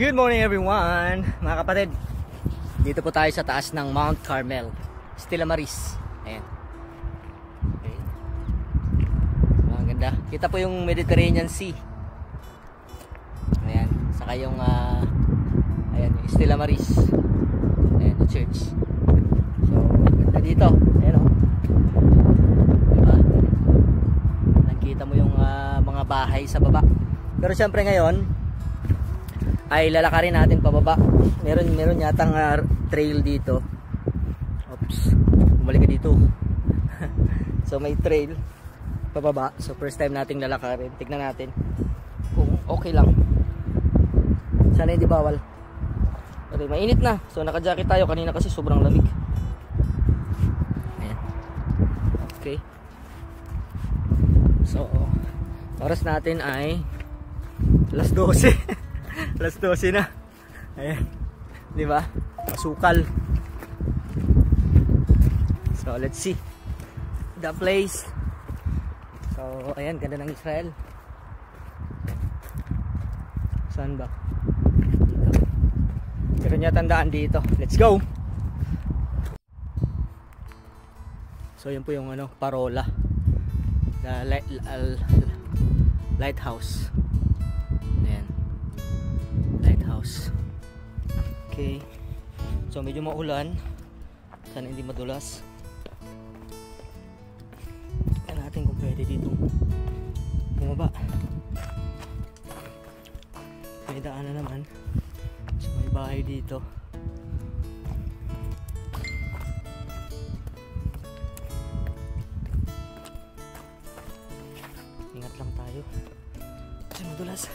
Good morning everyone, mga kapatid. Dito po tayo sa taas ng Mount Carmel, Stella Maris. Ayan. Okay. Maganda. Kita po yung Mediterranean Sea. Ayan. Saka yung ayan, yung Stella Maris. Ayan, the church. So, ganda dito. Ayan o. Diba? Nakikita mo yung mga bahay sa baba. Pero syempre ngayon ay lalakarin natin pababa. Meron yatang trail dito. Oops, bumalik ka dito. So may trail pababa. So first time nating lalakarin. Tignan natin kung okay lang. Sana hindi bawal. Okay, mainit na. So naka-jacket tayo kanina kasi sobrang lamig. Ayan. Okay. So oras natin ay alas 12. Alas 12 na. Ayan. Di ba? Masukal. So, let's see the place. So, ayan. Ganda ng Israel. Saan ba? Dito. Pero niya tandaan dito. Let's go! So, yun po yung parola. The lighthouse. Ayan. Lighthouse. Okay. So medyo maulan. Sana hindi madulas. Tignan natin kung pwede dito bumaba. May daanan naman. So may bahay dito. Ingat lang tayo kasi madulas.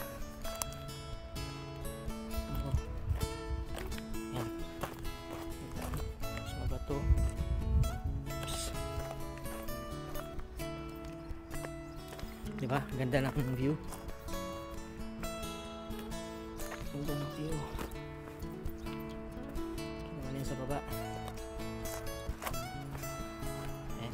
Diba? Ganda ng view. Ganda ng view. Kinaman yan sa baba. Ayan.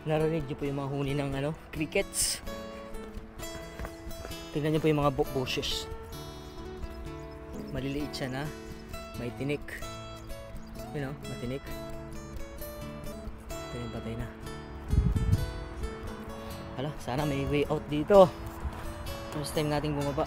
Narinig nyo po yung mga huni ng crickets. Tingnan nyo po yung mga bushes. Maliliit siya na may tinik. You know, matinik. Ito yung patay na. Hala, sana may way out dito. First time nating bumaba.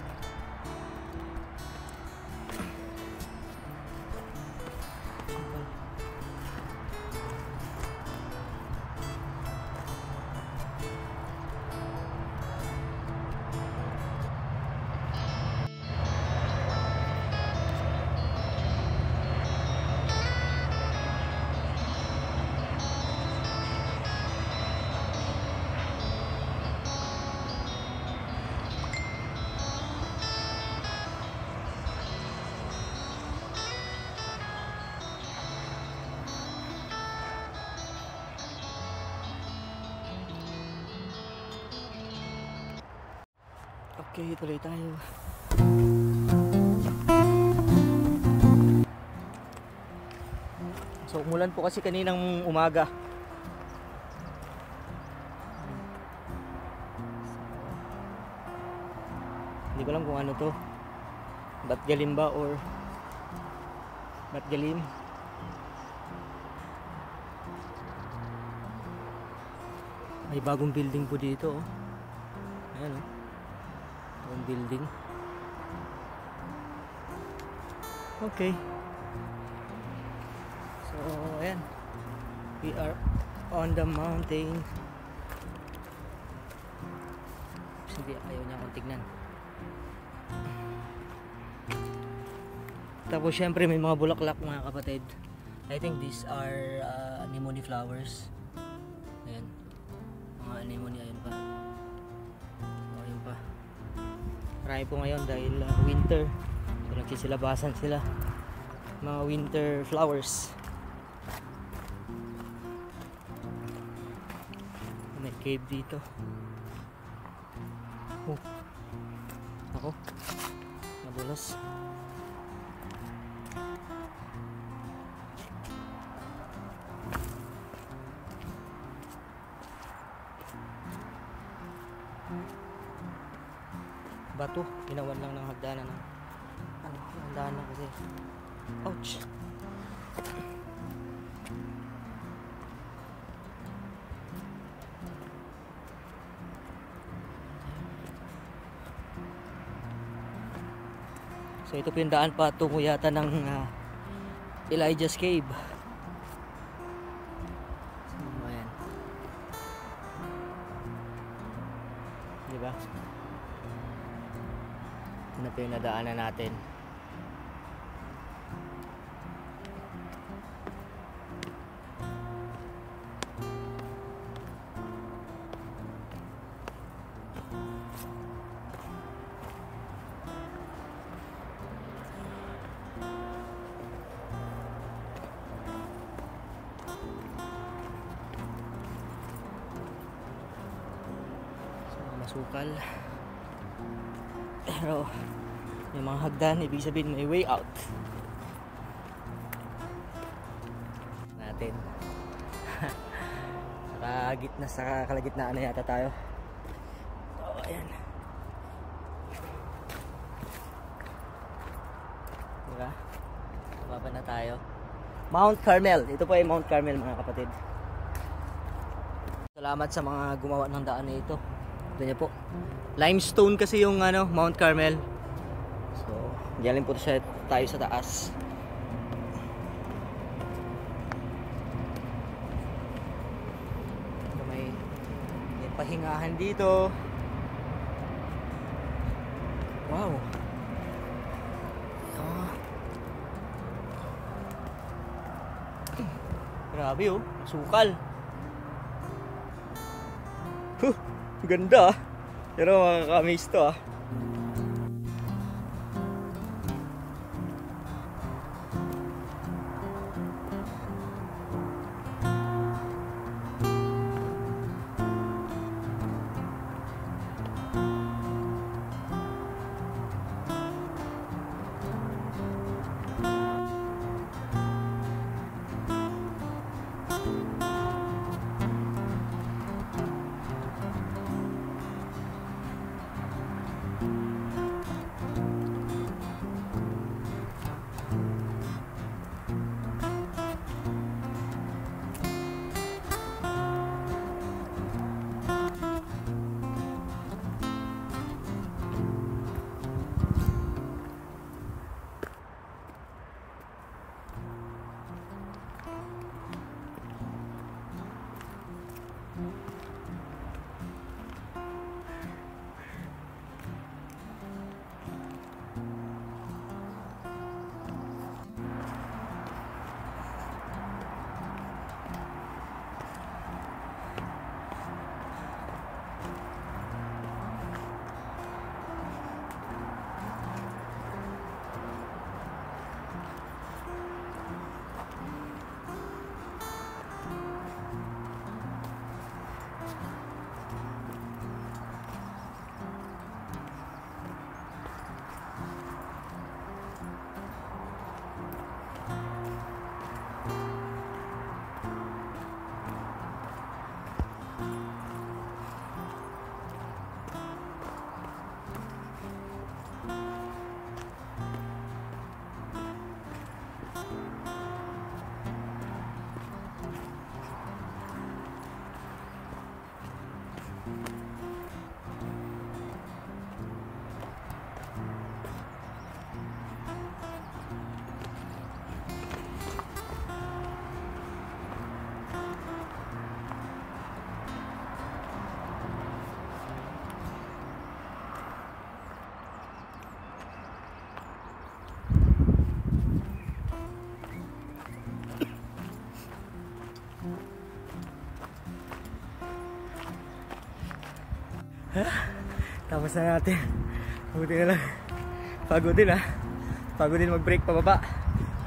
Okay, tuloy tayo. So, umulan po kasi kaninang umaga. Hindi ko alam kung ano to. Batgalim ba or Batgalim? May bagong building po dito, oh. Ayan, oh. Building. Okay. So, ayan. We are on the mountain. Hindi, ayaw niya akong tignan. Tapos, syempre, may mga bulaklak, mga kapatid. I think these are anemone flowers. Ayan. Mga anemone, ayun pa. Ayun pa. Marami po ngayon dahil winter. So nagsisilabasan sila. Mga winter flowers. May cave dito. Oh. Ako. Madulas. Bato, ginawan lang ng hagdanan ng hagdanan kasi. Ouch. So ito po yung daan patungo yata ng Elijah's Cave. So, ayan. Diba? Ano po yung nadaanan natin? Masukal, pero may mga hagdan, ibig sabihin may way out natin. Sa kalagitnaan na yata tayo. So ayan, diba? Baba na tayo. Mount Carmel, ito po ay Mount Carmel mga kapatid. Salamat sa mga gumawa ng daan na ito. Ito niyo po, limestone kasi yung Mount Carmel. So galing po tayo sa taas. May pahingahan dito. Wow. Grabe oh, sukal. Ganda ah. Pero makaka-amaze to ah. Tapos na natin. Buti na lang. Pagod din ah. Pagod din mag-break pababa.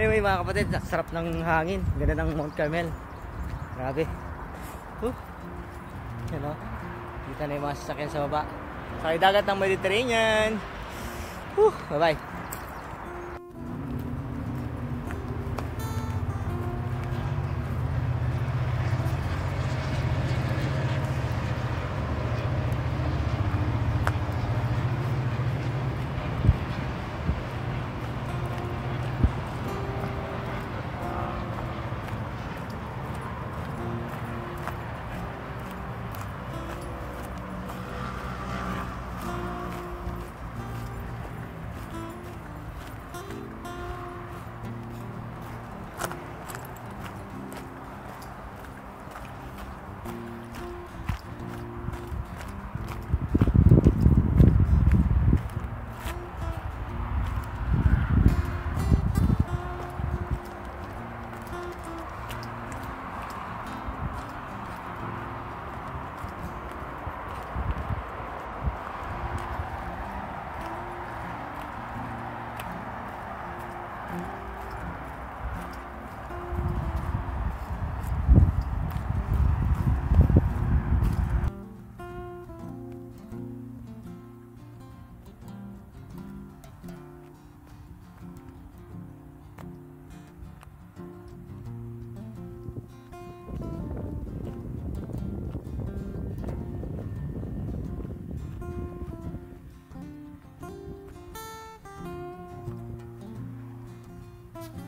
Anyway mga kapatid, sarap ng hangin. Ganda ng Mount Carmel. Grabe. Yan o. Kita na yung mga sasakyan sa baba. Sa dagat ng Mediterranean. Bye-bye.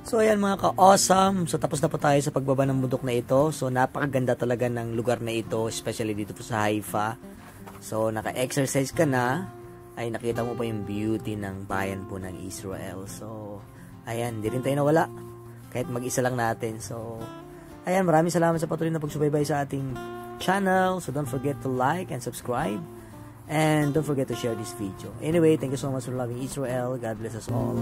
So ayan mga ka-awesome, so tapos na po tayo sa pagbaba ng bundok na ito. So napakaganda talaga ng lugar na ito, especially dito po sa Haifa. So naka-exercise ka na, ay nakita mo pa yung beauty ng bayan po ng Israel. So ayan, di rin tayo nawala, kahit mag-isa lang natin. So ayan, maraming salamat sa patuloy na pagsubaybay sa ating channel. So don't forget to like and subscribe. And don't forget to share this video. Anyway, thank you so much for loving Israel. God bless us all.